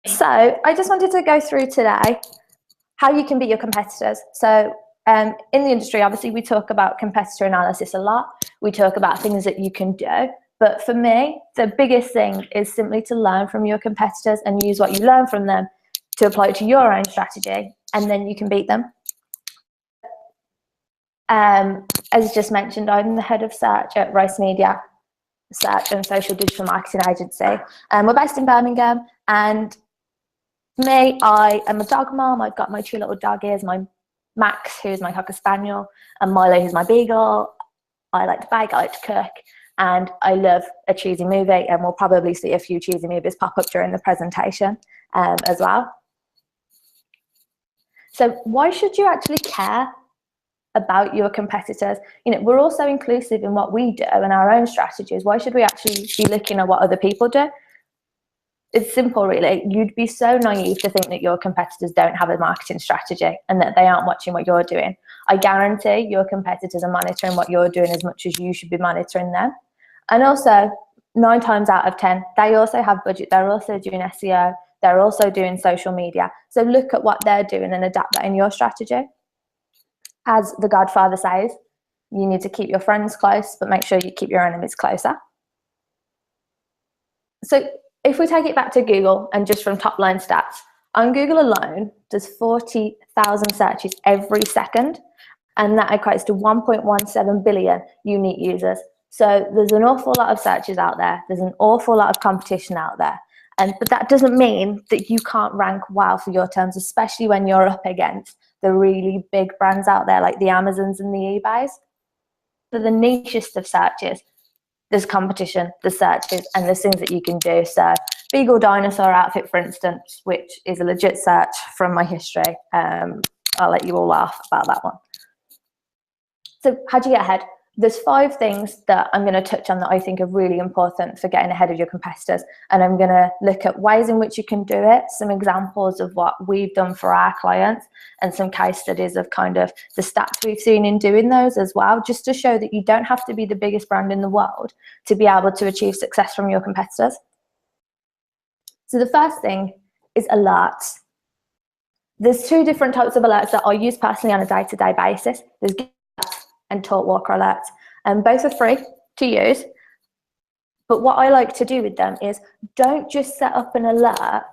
So I just wanted to go through today how you can beat your competitors. So in the industry, obviously, we talk about competitor analysis a lot. We talk about things that you can do. But for me, the biggest thing is simply to learn from your competitors and use what you learn from them to apply it to your own strategy, and then you can beat them. As just mentioned, I'm the head of search at Ricemedia, search and social digital marketing agency. We're based in Birmingham, and me, I am a dog mom. I've got my two little doggies, my Max, who's my Cocker Spaniel, and Milo, who's my Beagle. I like to bake, I like to cook, and I love a cheesy movie, and we'll probably see a few cheesy movies pop up during the presentation as well. So why should you actually care about your competitors? You know, we're also inclusive in what we do and our own strategies. Why should we actually be looking at what other people do? It's simple, really. You'd be so naive to think that your competitors don't have a marketing strategy and that they aren't watching what you're doing. I guarantee your competitors are monitoring what you're doing as much as you should be monitoring them. And also, 9 times out of 10, they also have budget. They're also doing SEO. They're also doing social media. So look at what they're doing and adapt that in your strategy. As the Godfather says, you need to keep your friends close, but make sure you keep your enemies closer. So if we take it back to Google and just from top line stats, on Google alone, there's 40,000 searches every second, and that equates to 1.17 billion unique users. So there's an awful lot of searches out there. There's an awful lot of competition out there. But that doesn't mean that you can't rank well for your terms, especially when you're up against the really big brands out there like the Amazons and the eBays. For the nichest of searches, there's competition, there's searches, and there's things that you can do. So Beagle dinosaur outfit, for instance, which is a legit search from my history. I'll let you all laugh about that one. So how do you get ahead? There's 5 things that I'm going to touch on that I think are really important for getting ahead of your competitors. And I'm going to look at ways in which you can do it, some examples of what we've done for our clients, and some case studies of kind of the stats we've seen in doing those as well, just to show that you don't have to be the biggest brand in the world to be able to achieve success from your competitors. So the first thing is alerts. There's 2 different types of alerts that I use personally on a day-to-day basis. There's and Talkwalker alerts, and both are free to use. But what I like to do with them is don't just set up an alert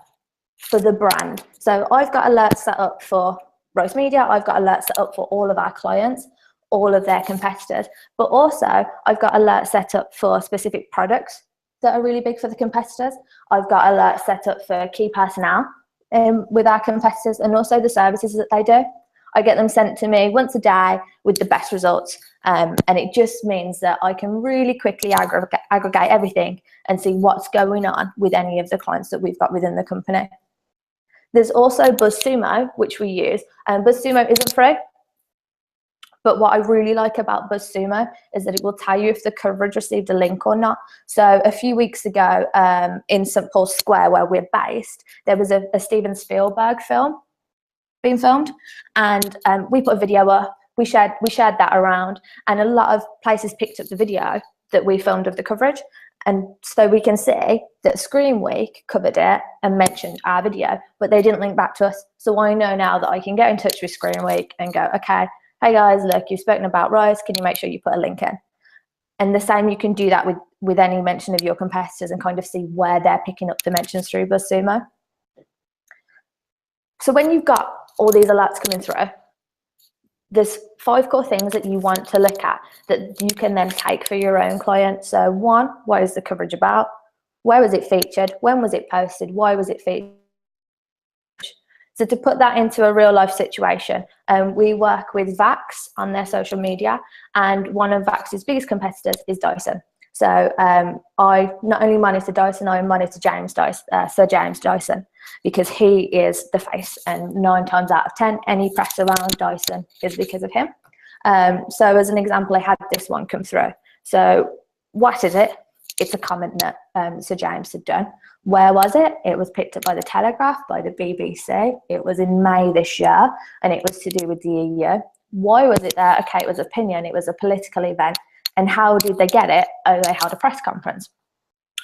for the brand. So I've got alerts set up for Ricemedia, I've got alerts set up for all of our clients, all of their competitors, but also I've got alerts set up for specific products that are really big for the competitors. I've got alerts set up for key personnel with our competitors, and also the services that they do. I get them sent to me once a day with the best results, and it just means that I can really quickly aggregate everything and see what's going on with any of the clients that we've got within the company. There's also BuzzSumo, which we use, and BuzzSumo isn't free, but what I really like about BuzzSumo is that it will tell you if the coverage received a link or not. So a few weeks ago in St. Paul's Square, where we're based, there was a Steven Spielberg film being filmed, and we put a video up, we shared that around, and a lot of places picked up the video that we filmed of the coverage. And so we can see that Screen Week covered it and mentioned our video, but they didn't link back to us. So I know now that I can get in touch with Screen Week and go, okay, hey guys, look, you've spoken about Rice, can you make sure you put a link in? And the same, you can do that with any mention of your competitors and kind of see where they're picking up the mentions through BuzzSumo. So when you've got all these alerts coming through, there's 5 core things that you want to look at that you can then take for your own client. So 1, what is the coverage about? Where was it featured? When was it posted? Why was it featured? So to put that into a real life situation, we work with Vax on their social media, and one of Vax's biggest competitors is Dyson. So I not only monitor Dyson, I monitor Sir James Dyson, because he is the face, and 9 times out of 10, any press around Dyson is because of him. So as an example, I had this one come through. So what is it? It's a comment that Sir James had done. Where was it? It was picked up by the Telegraph, by the BBC. It was in May this year, and it was to do with the EU. Why was it there? Okay, it was opinion. It was a political event. And how did they get it? Oh, they held a press conference.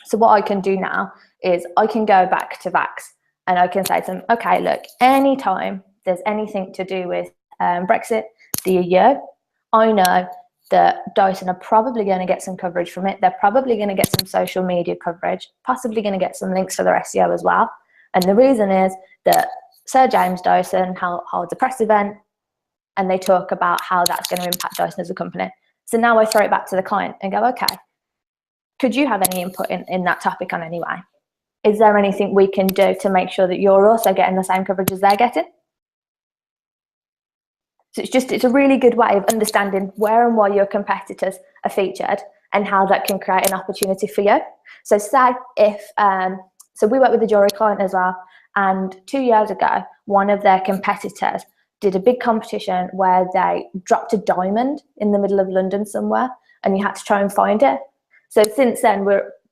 So what I can do now is I can go back to Vax And I can say to them, okay, look, anytime there's anything to do with Brexit, the EU, I know that Dyson are probably going to get some coverage from it. They're probably going to get some social media coverage, possibly going to get some links for their SEO as well. And the reason is that Sir James Dyson holds a press event and they talk about how that's going to impact Dyson as a company. So now I throw it back to the client and go, okay, could you have any input in that topic on any way? Is there anything we can do to make sure that you're also getting the same coverage as they're getting? So it's a really good way of understanding where and why your competitors are featured and how that can create an opportunity for you. So say if, so we work with a jewelry client as well, and 2 years ago, one of their competitors did a big competition where they dropped a diamond in the middle of London somewhere, and you had to try and find it. So since then,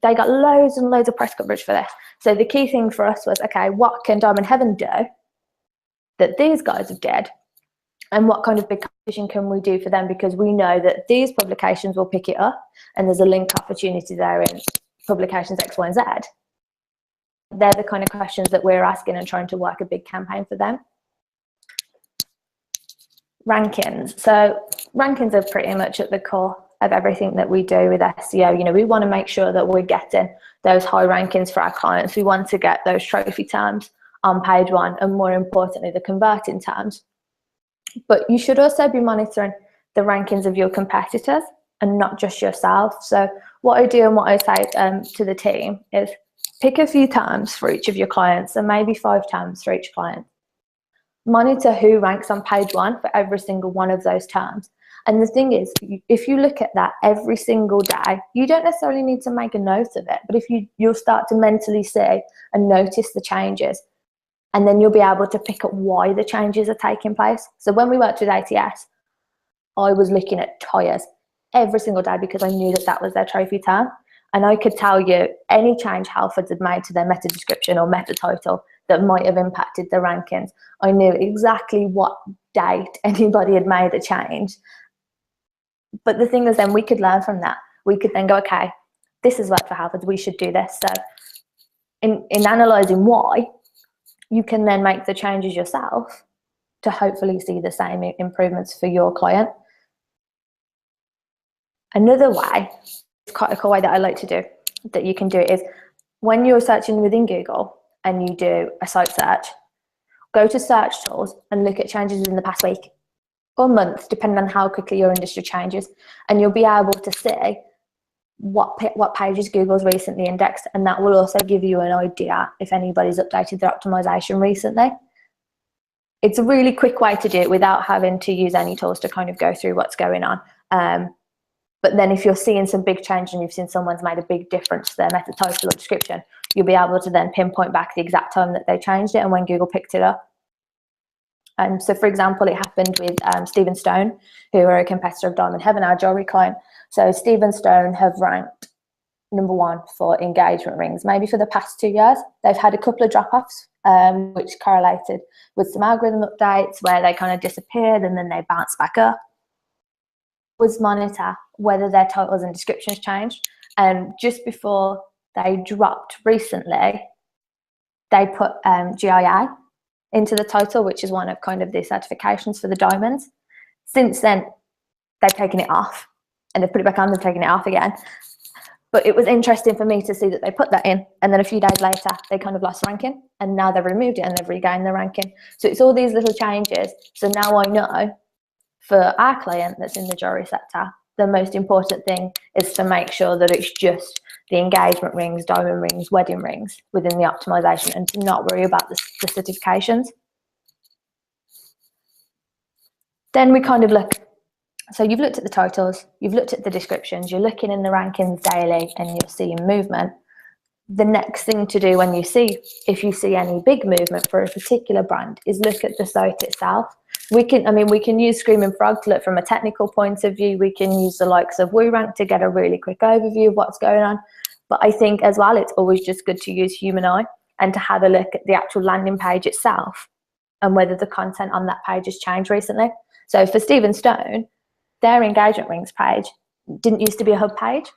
they got loads and loads of press coverage for this. So the key thing for us was, okay, what can Diamond Heaven do that these guys have did? And what kind of big competition can we do for them? Because we know that these publications will pick it up and there's a link opportunity there in publications X, Y, and Z. They're the kind of questions that we're asking and trying to work a big campaign for them. Rankings. So rankings are pretty much at the core of everything that we do with SEO. You know, we want to make sure that we're getting those high rankings for our clients. We want to get those trophy terms on page one, and more importantly, the converting terms. But you should also be monitoring the rankings of your competitors and not just yourself. So what I do and what I say to the team is pick a few terms for each of your clients, and maybe 5 terms for each client. Monitor who ranks on page one for every single one of those terms. And the thing is, if you look at that every single day, you don't necessarily need to make a note of it, but if you'll start to mentally see and notice the changes, and then you'll be able to pick up why the changes are taking place. So when we worked with ATS, I was looking at tyres every single day because I knew that that was their trophy term. And I could tell you any change Halfords had made to their meta description or meta title that might have impacted the rankings. I knew exactly what date anybody had made a change. But the thing is, then we could learn from that. We could then go, okay, this has worked for Halfords, we should do this. So in analysing why, you can then make the changes yourself to hopefully see the same improvements for your client. Another way, it's quite a cool way that I like to do, that you can do it, is when you're searching within Google and you do a site search, go to search tools and look at changes in the past week or month, depending on how quickly your industry changes, and you'll be able to see what pages Google's recently indexed, and that will also give you an idea if anybody's updated their optimization recently. It's a really quick way to do it without having to use any tools to kind of go through what's going on. But then if you're seeing some big change and you've seen someone's made a big difference to their meta title or description, you'll be able to then pinpoint back the exact time that they changed it and when Google picked it up. So for example, it happened with Stephen Stone, who are a competitor of Diamond Heaven, our jewelry client. So Stephen Stone have ranked #1 for engagement rings, maybe for the past 2 years. They've had a couple of drop-offs, which correlated with some algorithm updates where they kind of disappeared and then they bounced back up. Was monitor whether their titles and descriptions changed. And just before they dropped recently, they put GIA into the title, which is one of kind of the certifications for the diamonds. Since then, they've taken it off and they've put it back on, they've taken it off again. But it was interesting for me to see that they put that in, and then a few days later, they kind of lost ranking, and now they've removed it and they've regained the ranking. So it's all these little changes. So now I know for our client that's in the jewelry sector, the most important thing is to make sure that it's just the engagement rings, diamond rings, wedding rings within the optimization, and to not worry about the certifications. Then we kind of look, so you've looked at the titles, you've looked at the descriptions, you're looking in the rankings daily and you're seeing movement. The next thing to do when you see, if you see any big movement for a particular brand, is look at the site itself. We can use Screaming Frog to look from a technical point of view. We can use the likes of WooRank to get a really quick overview of what's going on. But I think as well, it's always just good to use human eye and to have a look at the actual landing page itself and whether the content on that page has changed recently. So for Stephen Stone, their engagement rings page didn't used to be a hub page.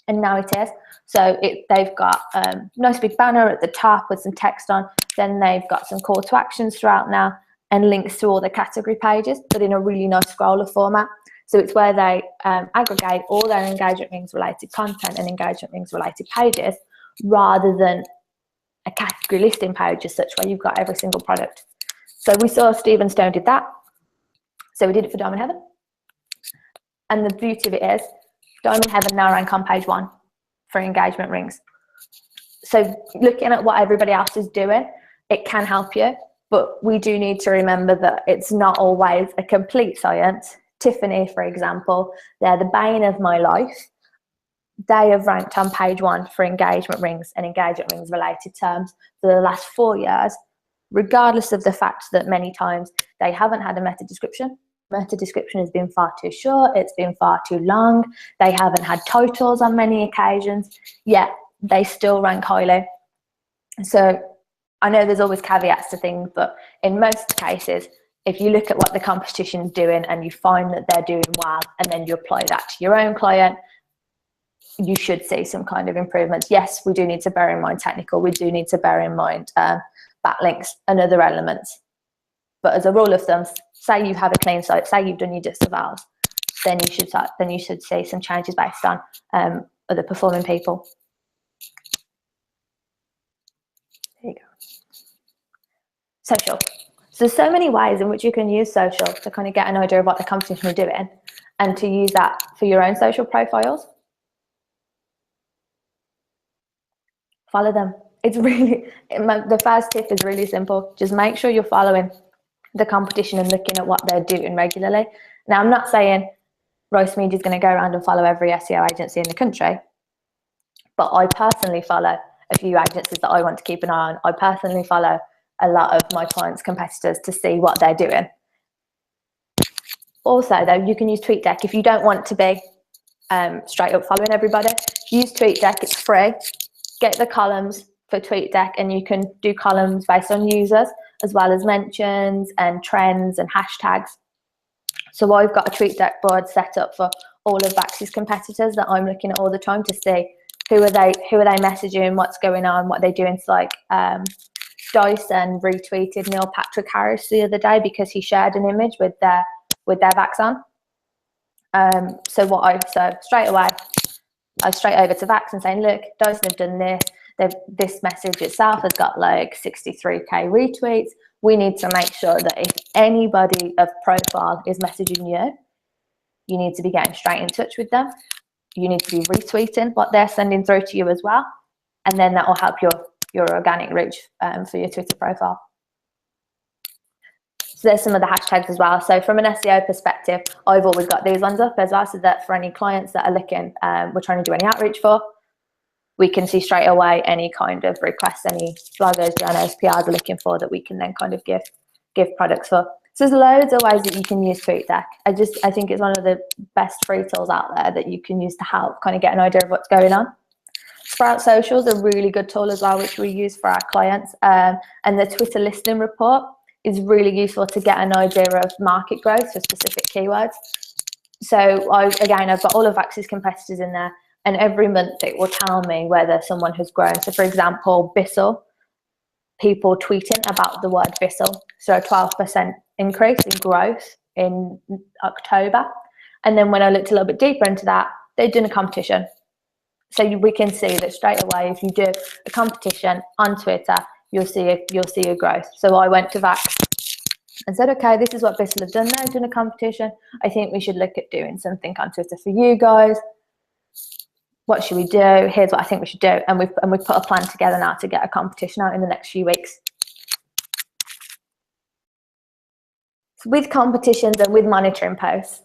and now it is. So they've got a nice big banner at the top with some text on. Then they've got some call to actions throughout now and links to all the category pages, but in a really nice scroller format. So it's where they aggregate all their engagement rings related content and engagement rings related pages, rather than a category listing page as such, where you've got every single product. So we saw Stephen Stone did that. So we did it for Diamond Heaven. And the beauty of it is, Diamond Heaven now rank on page 1 for engagement rings. So looking at what everybody else is doing, it can help you, but we do need to remember that it's not always a complete science. Tiffany, for example, they're the bane of my life. They have ranked on page 1 for engagement rings and engagement rings related terms for the last 4 years, regardless of the fact that many times they haven't had a meta description. Meta description has been far too short, it's been far too long, they haven't had titles on many occasions, yet they still rank highly. So I know there's always caveats to things, but in most cases, if you look at what the competition is doing and you find that they're doing well, and then you apply that to your own client, you should see some kind of improvements. Yes, we do need to bear in mind technical, we do need to bear in mind backlinks and other elements. But as a rule of thumb, say you have a clean site, say you've done your disavowals, then you should see some changes based on other performing people. There you go. Social. So there's so many ways in which you can use social to kind of get an idea of what the competition are doing, and to use that for your own social profiles. Follow them. It's really, the first tip is really simple. Just make sure you're following the competition and looking at what they're doing regularly. Now, I'm not saying Ricemedia is going to go around and follow every SEO agency in the country, but I personally follow a few agencies that I want to keep an eye on. I personally follow a lot of my clients' competitors to see what they're doing. Also, though, you can use TweetDeck if you don't want to be straight up following everybody. Use TweetDeck, it's free. Get the columns for TweetDeck, and you can do columns based on users, as well as mentions and trends and hashtags. So I've got a TweetDeck board set up for all of Vax's competitors that I'm looking at all the time to see who are they messaging, what's going on, what they're doing. It's like Dyson retweeted Neil Patrick Harris the other day because he shared an image with their Vax on. So straight away, I was straight over to Vax and saying, look, Dyson have done this. This message itself has got like 63k retweets. We need to make sure that if anybody of profile is messaging you, you need to be getting straight in touch with them. You need to be retweeting what they're sending through to you as well. And then that will help your organic reach for your Twitter profile. So there's some of the hashtags as well. So from an SEO perspective, I've always got these ones up as well, so that for any clients that are looking, we're trying to do any outreach for, we can see straight away any kind of requests, any bloggers, journalists, PRs are looking for, that we can then kind of give products for. So there's loads of ways that you can use TweetDeck. I think it's one of the best free tools out there that you can use to help kind of get an idea of what's going on. Sprout Social is a really good tool as well, which we use for our clients. And the Twitter listening report is really useful to get an idea of market growth for specific keywords. So I've got all of Vax's competitors in there, and every month it will tell me whether someone has grown. So for example, Bissell, people tweeting about the word Bissell. So a 12% increase in growth in October. And then when I looked a little bit deeper into that, they'd done a competition. So we can see that straight away, if you do a competition on Twitter, you'll see a growth. So I went to Vax and said, okay, this is what Bissell have done. They've done a competition. I think we should look at doing something on Twitter for you guys. What should we do? Here's what I think we should do. And we've put a plan together now to get a competition out in the next few weeks. So with competitions and with monitoring posts,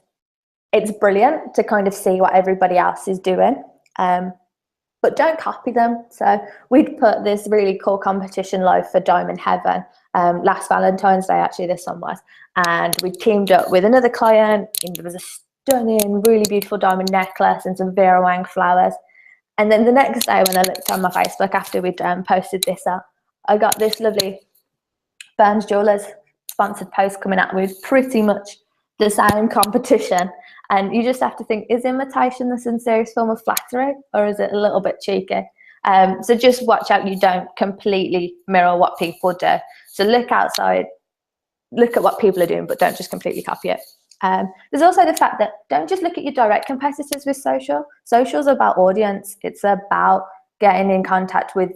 it's brilliant to kind of see what everybody else is doing. But don't copy them. So we'd put this really cool competition live for Diamond Heaven last Valentine's Day, actually this one was, and we teamed up with another client, and there was a stunning, really beautiful diamond necklace and some Vera Wang flowers. And then the next day when I looked on my Facebook after we'd posted this up, I got this lovely Burns Jewelers sponsored post coming out with pretty much the same competition. And you just have to think, is imitation the sincerest form of flattery, or is it a little bit cheeky? So just watch out you don't completely mirror what people do. So look outside, look at what people are doing, but don't just completely copy it. There's also the fact that don't just look at your direct competitors with social. Social's about audience. It's about getting in contact with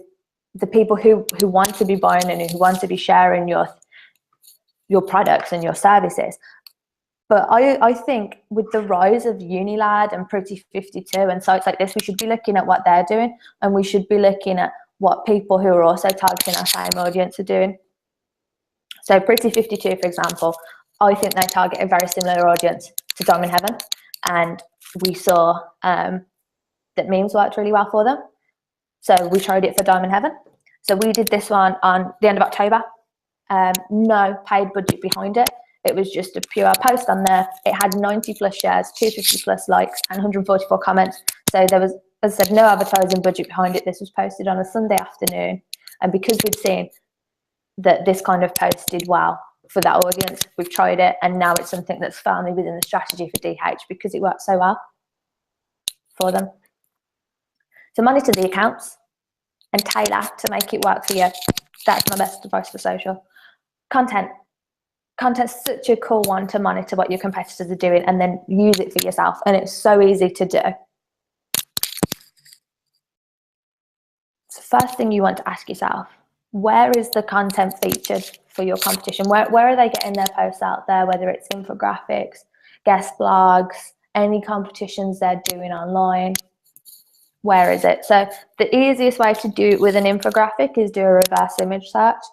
the people who want to be buying and who want to be sharing your products and your services. But I think with the rise of Unilad and Pretty 52 and sites like this, we should be looking at what they're doing, and we should be looking at what people who are also targeting our same audience are doing. So Pretty 52, for example, I think they target a very similar audience to Diamond Heaven, and we saw that memes worked really well for them. So we tried it for Diamond Heaven. So we did this one on the end of October. No paid budget behind it. It was just a pure post on there. It had 90 plus shares, 250 plus likes, and 144 comments. So there was, as I said, no advertising budget behind it. This was posted on a Sunday afternoon. And because we'd seen that this kind of post did well for that audience, we've tried it. And now it's something that's firmly within the strategy for DH because it worked so well for them. So monitor the accounts and tailor to make it work for you. That's my best advice for social. Content's such a cool one to monitor what your competitors are doing and then use it for yourself. And it's so easy to do. So first thing you want to ask yourself, where is the content featured for your competition? Where are they getting their posts out there, whether it's infographics, guest blogs, any competitions they're doing online? Where is it? So the easiest way to do it with an infographic is do a reverse image search.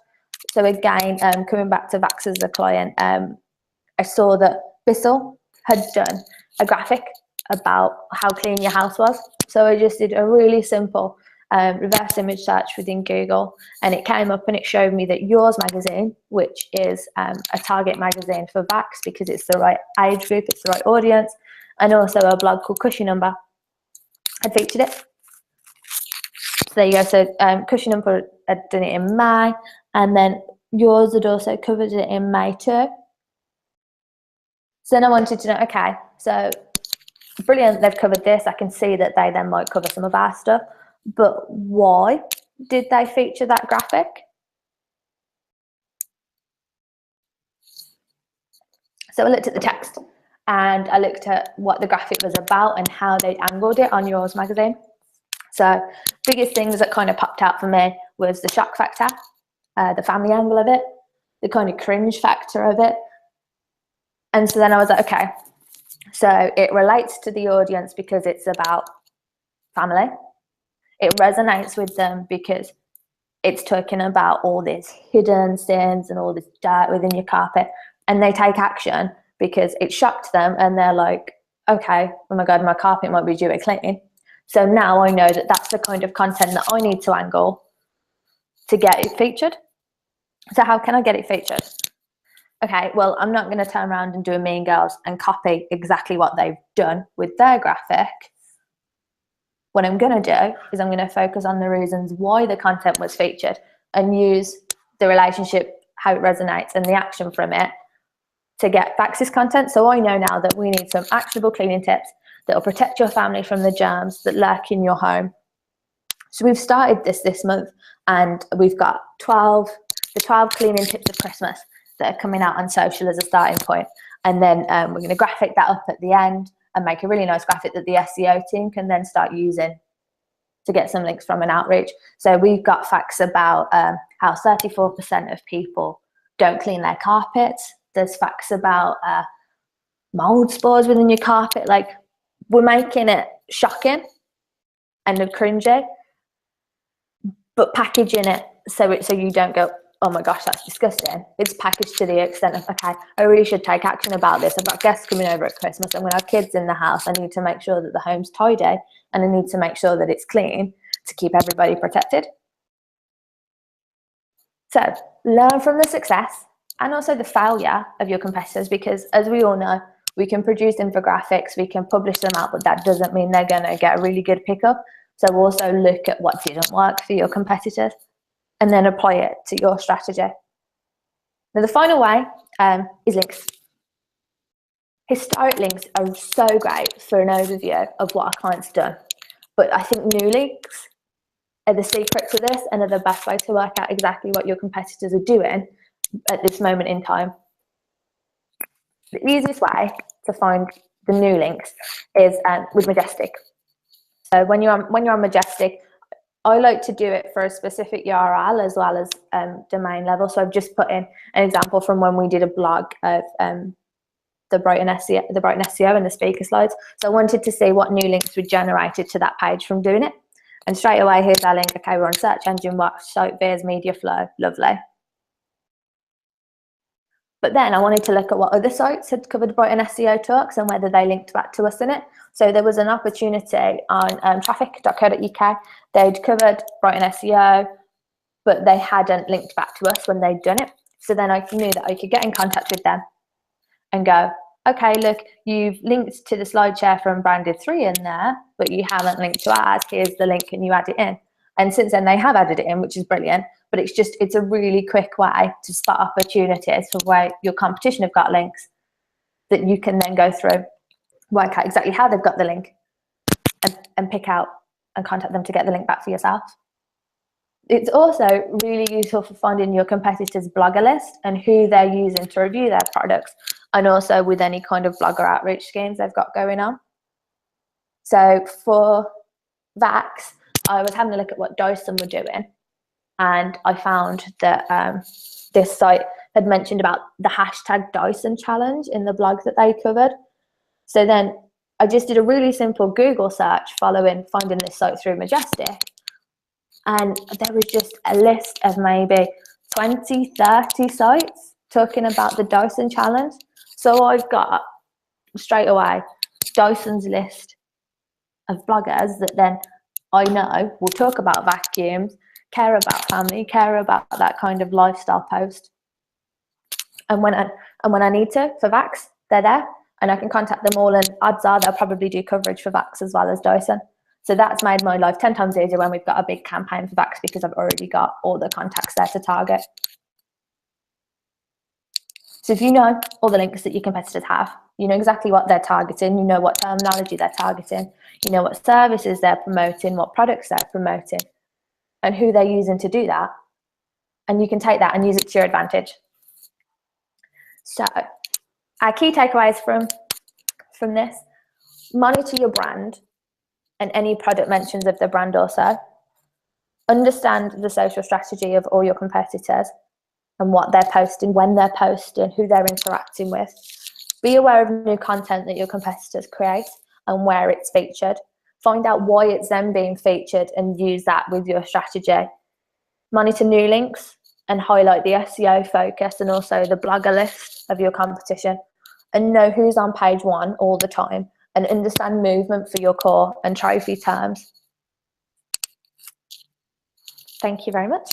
So again, coming back to Vax as a client, I saw that Bissell had done a graphic about how clean your house was. So I just did a really simple reverse image search within Google, and it came up and it showed me that Yours magazine, which is a target magazine for Vax because it's the right age group, it's the right audience, and also a blog called Cushy Number had featured it. So there you go. So Cushy Number had done it in May, and then Yours had also covered it in May too. So then I wanted to know, okay, so brilliant, they've covered this. I can see that they then might cover some of our stuff, but why did they feature that graphic? So I looked at the text and I looked at what the graphic was about and how they'd angled it on Yours magazine. So biggest things that kind of popped out for me was the shock factor, the family angle of it, the kind of cringe factor of it. And so then I was like, okay, so it relates to the audience because it's about family. It resonates with them because it's talking about all these hidden sins and all this dirt within your carpet. And they take action because it shocked them and they're like, okay, oh my God, my carpet might be due a clean. So now I know that that's the kind of content that I need to angle to get it featured. So how can I get it featured? Okay, well, I'm not going to turn around and do a Mean Girls and copy exactly what they've done with their graphic. What I'm going to do is I'm going to focus on the reasons why the content was featured and use the relationship, how it resonates and the action from it to get Vax's content. So I know now that we need some actionable cleaning tips that will protect your family from the germs that lurk in your home. So we've started this month, and we've got the 12 cleaning tips of Christmas that are coming out on social as a starting point. And then we're going to graphic that up at the end and make a really nice graphic that the SEO team can then start using to get some links from an outreach. So we've got facts about how 34% of people don't clean their carpets. There's facts about mold spores within your carpet. Like, we're making it shocking and cringy, but packaging it so you don't go, oh my gosh, that's disgusting. It's packaged to the extent of, okay, I really should take action about this. I've got guests coming over at Christmas. I'm going to have kids in the house. I need to make sure that the home's tidy and I need to make sure that it's clean to keep everybody protected. So learn from the success and also the failure of your competitors, because as we all know, we can produce infographics, we can publish them out, but that doesn't mean they're going to get a really good pickup. So also look at what didn't work for your competitors and then apply it to your strategy. Now, the final way is links. Historic links are so great for an overview of what our client's done. But I think new links are the secret to this and are the best way to work out exactly what your competitors are doing at this moment in time. The easiest way to find the new links is with Majestic. So when you're on Majestic, I like to do it for a specific URL as well as domain level. So I've just put in an example from when we did a blog of the Brighton SEO and the speaker slides. So I wanted to see what new links were generated to that page from doing it. And straight away, here's our link. Okay, we're on search engine watch, site viz, media flow, lovely. But then I wanted to look at what other sites had covered Brighton SEO talks and whether they linked back to us in it. So there was an opportunity on traffic.co.uk. They'd covered Brighton SEO, but they hadn't linked back to us when they'd done it. So then I knew that I could get in contact with them and go, okay, look, you've linked to the SlideShare from Branded 3 in there, but you haven't linked to ours. Here's the link, and you add it in. And since then, they have added it in, which is brilliant. But it's a really quick way to spot opportunities for where your competition have got links that you can then go through, work out exactly how they've got the link, and pick out and contact them to get the link back for yourself. It's also really useful for finding your competitors' blogger list and who they're using to review their products, and also with any kind of blogger outreach schemes they've got going on. So for Vax, I was having a look at what Dyson were doing, and I found that this site had mentioned about the hashtag Dyson challenge in the blog that they covered. So then I just did a really simple Google search finding this site through Majestic. And there was just a list of maybe 20, 30 sites talking about the Dyson challenge. So I've got straight away Dyson's list of bloggers that then I know will talk about vacuums, care about family, care about that kind of lifestyle post. And when I need to for Vax, they're there, and I can contact them all, and odds are they'll probably do coverage for Vax as well as Dyson. So that's made my life 10 times easier when we've got a big campaign for Vax, because I've already got all the contacts there to target. So if you know all the links that your competitors have, you know exactly what they're targeting, you know what terminology they're targeting, you know what services they're promoting, what products they're promoting, and who they're using to do that, and you can take that and use it to your advantage. So our key takeaways from this: monitor your brand and any product mentions of the brand also. Understand the social strategy of all your competitors and what they're posting, when they're posting, who they're interacting with. Be aware of new content that your competitors create and where it's featured. Find out why it's then being featured and use that with your strategy. Monitor new links and highlight the SEO focus and also the blogger list of your competition, and know who's on page 1 all the time, and understand movement for your core and trophy terms. Thank you very much.